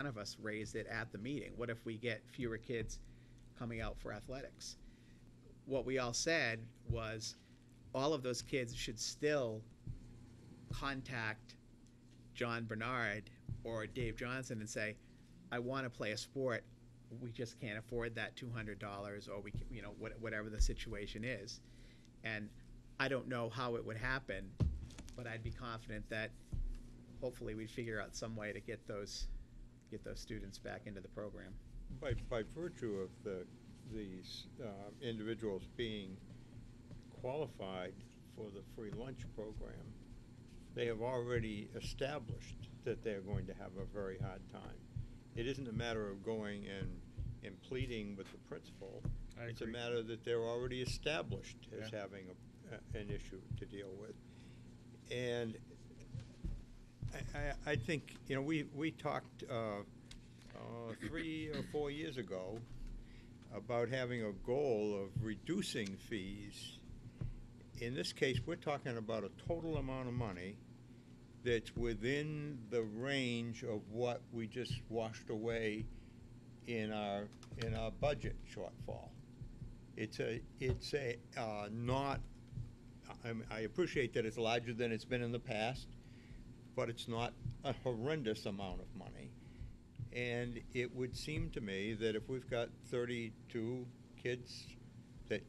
of us raised it at the meeting. What if we get fewer kids coming out for athletics? What we all said was all of those kids should still contact John Bernard or Dave Johnson and say, I want to play a sport. We just can't afford that $200, or we, whatever the situation is. And I don't know how it would happen, but I'd be confident that hopefully we'd figure out some way to get those students back into the program. By virtue of these individuals being qualified for the free lunch program, they have already established that they're going to have a very hard time. It isn't a matter of going and pleading with the principal. It's a matter that they're already established as having an issue to deal with. And I think, we talked 3 or 4 years ago about having a goal of reducing fees. In this case, we're talking about a total amount of money that's within the range of what we just washed away in our budget shortfall. It's not. I appreciate that it's larger than it's been in the past, but it's not a horrendous amount of money. And it would seem to me that if we've got 32 kids that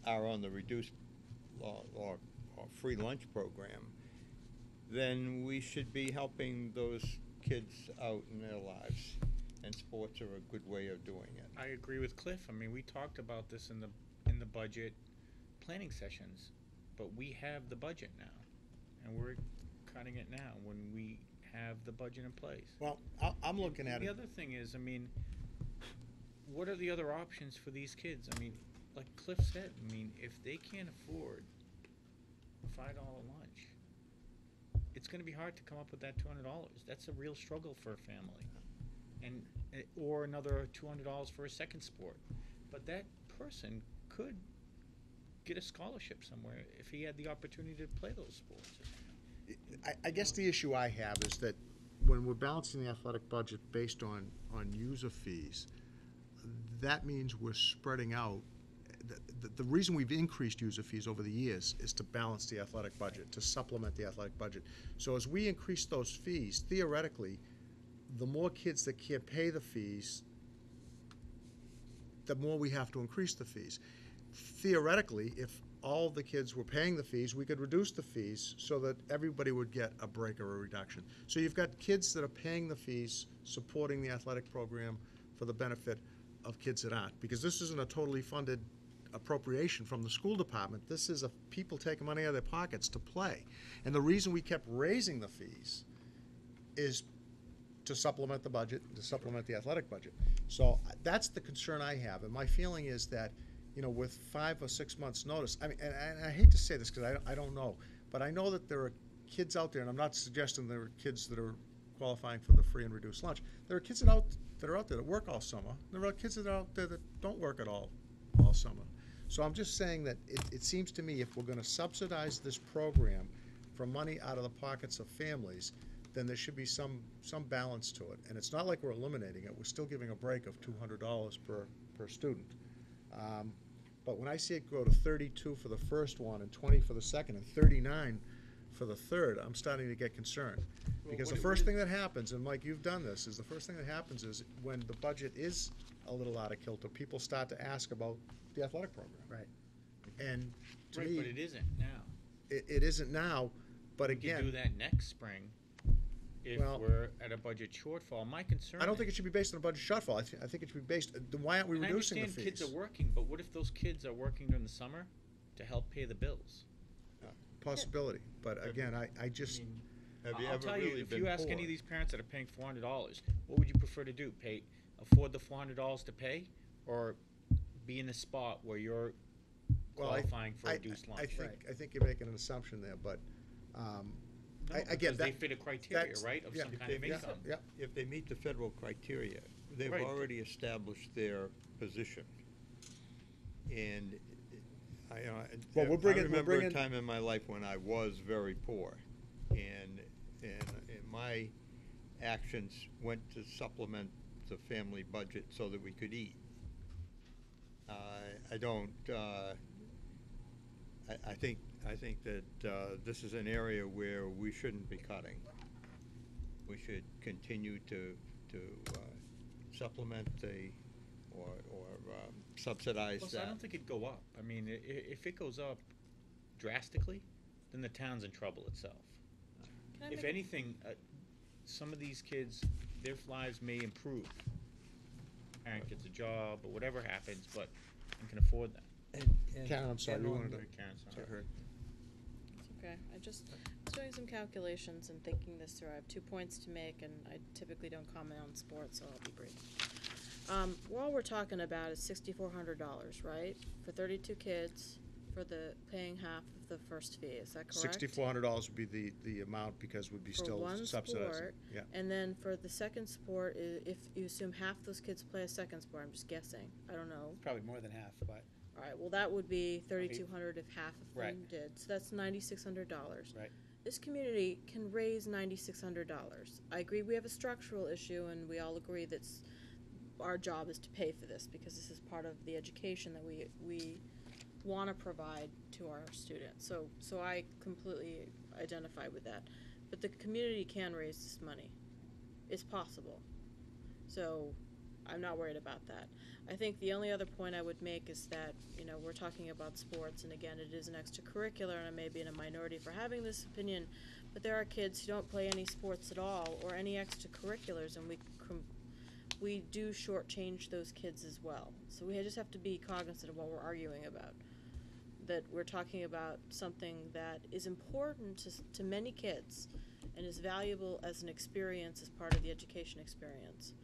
are on the reduced or free lunch program, then we should be helping those kids out in their lives. And sports are a good way of doing it. I agree with Cliff. I mean, we talked about this in the budget planning sessions, but we have the budget now, and we're cutting it now when we have the budget in place. Well, I'm looking at it. The other thing is, I mean, what are the other options for these kids? I mean, like Cliff said, I mean, if they can't afford a $5 lunch, it's going to be hard to come up with that $200. That's a real struggle for a family. And or another $200 for a second sport. But that person could get a scholarship somewhere if he had the opportunity to play those sports. I guess the issue I have is that when we're balancing the athletic budget based on user fees, that means we're spreading out. The reason we've increased user fees over the years is to balance the athletic budget, to supplement the athletic budget. So as we increase those fees, theoretically, the more kids that can't pay the fees, the more we have to increase the fees. Theoretically, if all the kids were paying the fees, we could reduce the fees so that everybody would get a break or a reduction. So you've got kids that are paying the fees, supporting the athletic program for the benefit of kids that aren't. Because this isn't a totally funded appropriation from the school department. This is people taking money out of their pockets to play. And the reason we kept raising the fees is to supplement the budget, to supplement the athletic budget. So that's the concern I have. And my feeling is that, with 5 or 6 months' notice, I mean, and I hate to say this because I don't know, but I know that there are kids out there, and I'm not suggesting there are kids that are qualifying for the free and reduced lunch. There are kids that are out there that work all summer. There are kids that are out there that don't work at all summer. So I'm just saying that it seems to me if we're going to subsidize this program from money out of the pockets of families, then there should be some balance to it. And it's not like we're eliminating it. We're still giving a break of $200 per student. But when I see it go to 32 for the first one and 20 for the second and 39 for the third, I'm starting to get concerned. Because the first thing that happens, and Mike, you've done this, is the first thing that happens is when the budget is a little out of kilter, people start to ask about the athletic program. Right. And to Right, me, but it isn't now. it isn't now, but We could again, do that next spring if Well, we're at a budget shortfall. My concern I don't think it should be based on a budget shortfall. I think it should be based, then why aren't we and reducing the I fees? understand kids are working, but what if those kids are working during the summer to help pay the bills? Possibility, but again, I just, Have you I'll ever tell really you, if been you ask poor? any of these parents that are paying $400, what would you prefer to do? Afford the $400 to pay, or be in a spot where you're well, qualifying for reduced lunch? I think you're making an assumption there, but, No, again, because they that- fit a criteria, that's- right, of yeah, some If kind of they- income. yeah. If they meet the federal criteria, they've Right. already established their position. And Well, we're I bringing- remember a time in my life when I was very poor, and my actions went to supplement the family budget so that we could eat. I don't, I think that this is an area where we shouldn't be cutting. We should continue to supplement or subsidize Plus, that. I don't think it'd go up. I mean, if it goes up drastically, then the town's in trouble itself. Can I If make a- anything, some of these kids, their lives may improve. Parent gets a job or whatever happens, but and can afford that. Karen, I'm sorry, you wanted to. Karen, sorry. Take her. It's okay. I just was doing some calculations and thinking this through. I have 2 points to make, and I typically don't comment on sports, so I'll be brief. All we're talking about is $6,400, right? For 32 kids, for the paying half of the first fee. Is that correct? $6,400 would be the amount because we'd be For still one subsidizing. sport, Yeah. and then for the second sport, if you assume half those kids play a second sport, I'm just guessing. I don't know. Probably more than half, but. All right, well, that would be $3,200 if half of them Right. did. So that's $9,600. Right. This community can raise $9,600. I agree we have a structural issue, and we all agree that's our job is to pay for this because this is part of the education that we want to provide to our students. So I completely identify with that. But the community can raise this money. It's possible. So I'm not worried about that. I think the only other point I would make is that, we're talking about sports, and again, it is an extracurricular, and I may be in a minority for having this opinion, but there are kids who don't play any sports at all or any extracurriculars, and we do shortchange those kids as well. So we just have to be cognizant of what we're arguing about. That we're talking about something that is important to many kids and is valuable as an experience, as part of the education experience.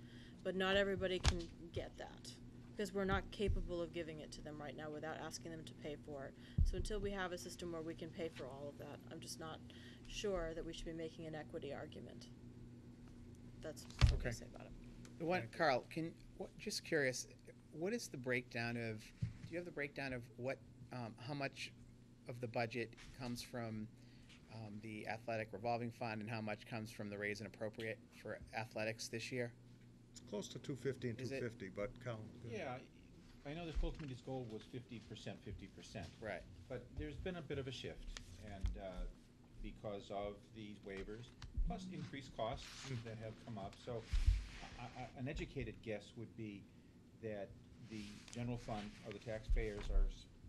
But not everybody can get that because we're not capable of giving it to them right now without asking them to pay for it. So until we have a system where we can pay for all of that, I'm just not sure that we should be making an equity argument. That's what I Okay. say about it. The one, Carl, just curious, what is the breakdown of, do you have the breakdown of what, how much of the budget comes from the athletic revolving fund and how much comes from the raise and appropriate for athletics this year? It's close to 250 and Is it- 250, but Colin. go ahead. Yeah, I know the school committee's goal was 50%, 50%. Right. But there's been a bit of a shift, and because of these waivers, plus increased costs that have come up. So an educated guess would be that the general fund or the taxpayers are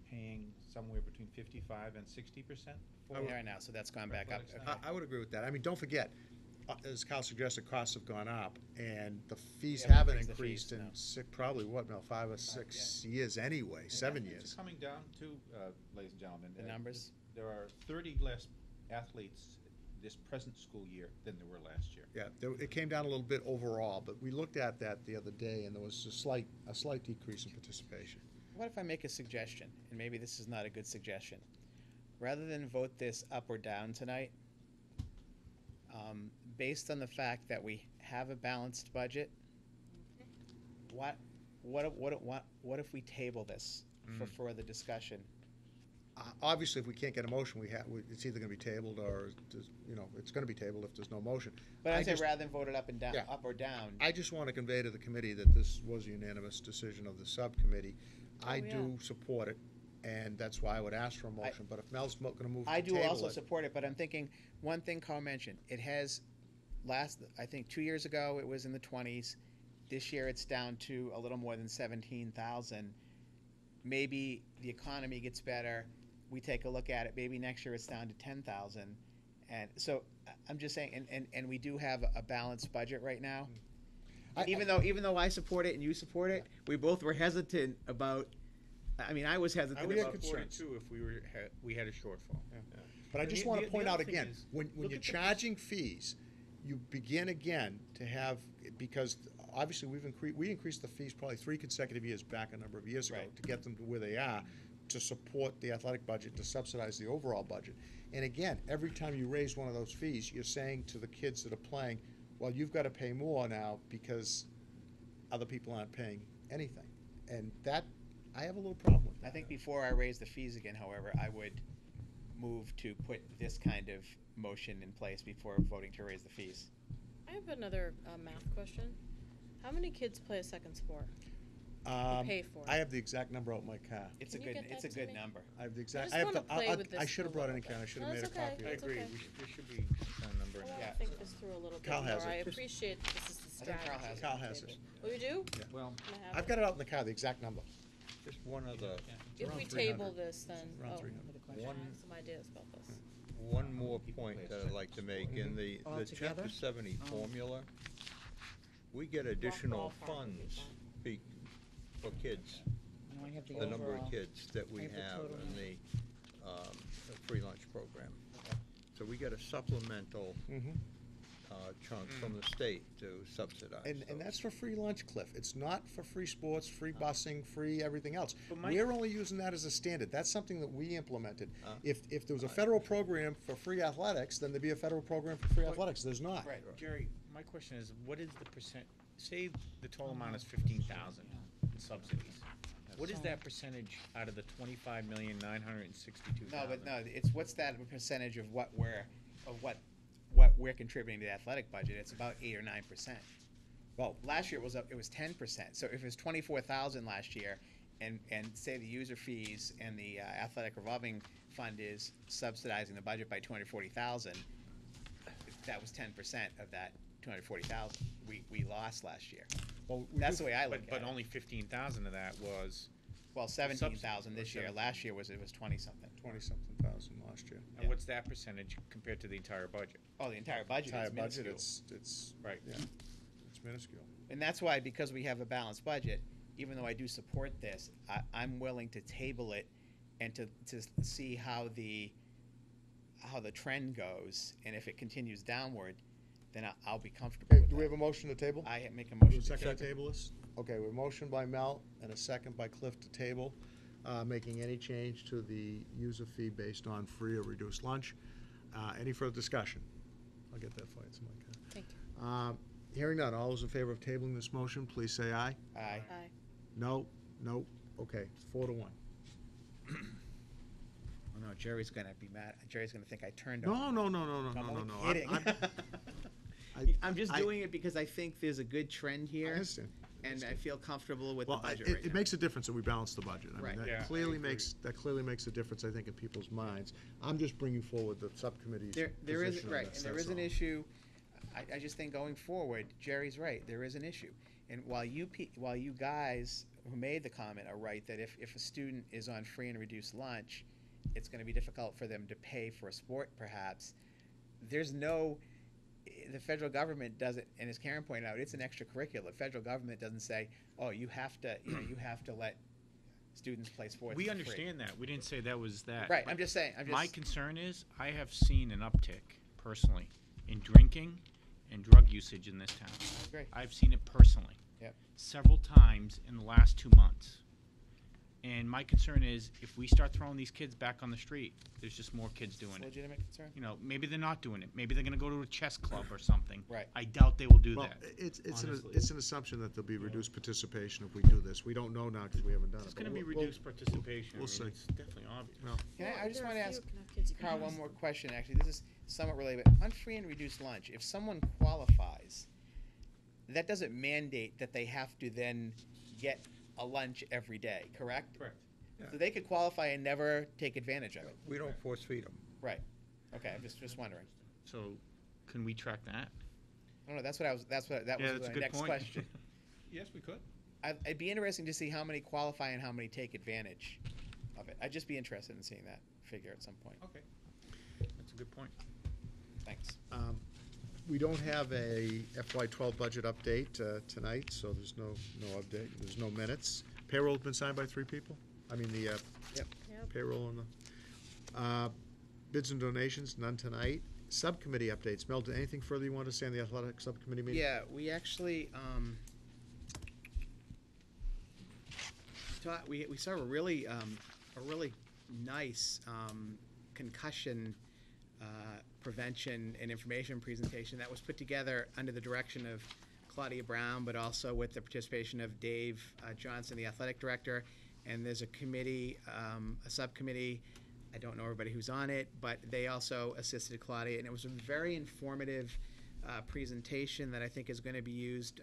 paying somewhere between 55 and 60% for Right now, so that's gone back up. athletics. Okay. I would agree with that. I mean, don't forget, as Kyle suggested, costs have gone up, and the fees Yeah, haven't increased the increased fees, in no. probably, 5 or 6 years anyway, 7 It's years. coming down to, ladies and gentlemen. The numbers? There are 30 less athletes this present school year than there were last year. Yeah, it came down a little bit overall, but we looked at that the other day, and there was a slight decrease in participation. What if I make a suggestion, and maybe this is not a good suggestion? Rather than vote this up or down tonight, based on the fact that we have a balanced budget, what if we table this for further discussion? Obviously, if we can't get a motion, it's either going to be tabled or, it's going to be tabled if there's no motion. But I say just- rather than vote it up and down, Yeah. up or down. I just want to convey to the committee that this was a unanimous decision of the subcommittee. I yeah. do support it, and that's why I would ask for a motion, but if Mel's going to move to I table do also it- support it, but I'm thinking, one thing Carl mentioned, it has I think 2 years ago, it was in the 20s. This year, it's down to a little more than 17,000. Maybe the economy gets better, we take a look at it, maybe next year it's down to 10,000. And so, I'm just saying, and we do have a balanced budget right now. Even though I support it and you support it, we both were hesitant about, I was I hesitant would about. support it too if we had a shortfall. But I And just the- want to the point other out thing again, is, when look you're at the- charging fees, you begin again to have, because obviously we increased the fees probably 3 consecutive years back a number of years ago Right. to get them to where they are, to support the athletic budget, to subsidize the overall budget. And again, every time you raise one of those fees, you're saying to the kids that are playing, well, you've got to pay more now because other people aren't paying anything. And that, I have a little problem with that. I think before I raise the fees again, however, I would move to put this kind of motion in place before voting to raise the fees. I have another math question. How many kids play a second sport? Or pay for it? I have the exact number out in my car. It's a Can you good, get it's that a to good me? number. I have the I exact, just I have wanna the, play with I this should have a brought it in little Ken, I bit. should have No, made a it's okay. copy I of it. agree, okay. there should be some number in I want there. to think this through a little bit Carl more. has it. I Just- appreciate this is the I think Carl strategy. has it. Carl has it. Oh, you do? Well, Can I have I've got it out in the car, the exact number. Just one other, If around we 300. table this, then, Around oh, 300. I One- have some ideas about this. one more point that I'd like to make. In the Altogether? Chapter 70 Oh. formula, we get additional ballpark would be funds for kids, No, I have the the number overall. of kids that we I have the have total in the free lunch program. So we get a supplemental Mhm. chunk from the state to subsidize. And those. that's for free lunch, Cliff. It's not for free sports, free busing, free everything else. But my- We're only using that as a standard. That's something that we implemented. Uh, If there was a federal program for free athletics, then there'd be a federal program for free athletics. There's not. Right. Jerry, my question is, what is the percent, say the total amount is 15,000 in subsidies. What is that percentage out of the 25,962,000? No, but no, it's what's that percentage of what we're contributing to the athletic budget? It's about 8 or 9%. Well, last year it was 10%. So if it was 24,000 last year, and say the user fees and the athletic revolving fund is subsidizing the budget by 240,000, that was 10% of that 240,000 we lost last year. Well, That's the way I look at But it. only 15,000 of that was, Well, 17,000 this year. 17. Last year it was 20-something. 20-something thousand last year. and what's that percentage compared to the entire budget? Oh, the entire budget Entire is budget, minuscule. it's, Right. yeah, it's minuscule. And that's why, because we have a balanced budget, even though I do support this, I'm willing to table it and to see how the trend goes, and if it continues downward, then I'll be comfortable Okay, with do we that. have a motion to table? I make a Do we motion have a to second to table. table this? Okay, we have a motion by Mel and a second by Cliff to table, making any change to the user fee based on free or reduced lunch. Any further discussion? I'll get that for you, it's in my car. Thank you. Hearing none, all those in favor of tabling this motion, please say aye. Aye. Aye. No, no, okay, 4-1. Oh, no, Jerry's gonna be mad. Jerry's gonna think I turned on. No, him. no, no, no, no, I'm no, only no. kidding. I'm just I- doing it because I think there's a good trend I here, understand. and I feel comfortable with the Well, budget it, right it now. makes a difference that we balance the budget. I mean, Right. that Yeah, I clearly agree. makes a difference, I think, in people's minds. I'm just bringing forward the subcommittee's There is, position on right, this, and there that's is an all. issue, I just think going forward, Jerry's right, there is an issue. And while you guys who made the comment are right, that if a student is on free and reduced lunch, it's gonna be difficult for them to pay for a sport perhaps, the federal government doesn't, and as Karen pointed out, it's an extracurricular. The federal government doesn't say, oh, you have to let students play sports We for free. understand that, we didn't say that was that. Right, but I'm just saying, My concern is, I have seen an uptick, personally, in drinking and drug usage in this town. I agree. I've seen it personally. Yep. Several times in the last 2 months. And my concern is, if we start throwing these kids back on the street, there's just more kids doing It's a it. legitimate concern. You know, maybe they're not doing it. Maybe they're gonna go to a chess club or something. Right. I doubt they will do Well, that. it's an assumption that there'll be reduced participation if we do this. We don't know now because we haven't done it. It's but gonna be we'll- reduced participation. we'll I see. mean, it's definitely obvious. Well, I just want to ask Carl one more question. question, actually. This is somewhat related, but on free and reduced lunch, if someone qualifies, that doesn't mandate that they have to then get a lunch every day, correct? Correct. So they could qualify and never take advantage of it. We don't force feed them. Right. Okay, I'm just wondering. So, can we track that? I don't know, that Yeah, was that's a my good next point. question. Yes, we could. It'd be interesting to see how many qualify and how many take advantage of it. I'd just be interested in seeing that figure at some point. Okay. That's a good point. Thanks. we don't have a FY12 budget update tonight, so there's no update. There's no minutes. Payroll's been signed by 3 people? I mean, the Yep. payroll and the bids and donations, none tonight. Subcommittee updates. Mel, anything further you want to say on the athletic subcommittee meeting? Yeah, we actually we saw a really nice concussion prevention and information presentation that was put together under the direction of Claudia Brown, but also with the participation of Dave Johnson, the athletic director. And there's a committee, a subcommittee. I don't know everybody who's on it, but they also assisted Claudia, and it was a very informative presentation that I think is going to be used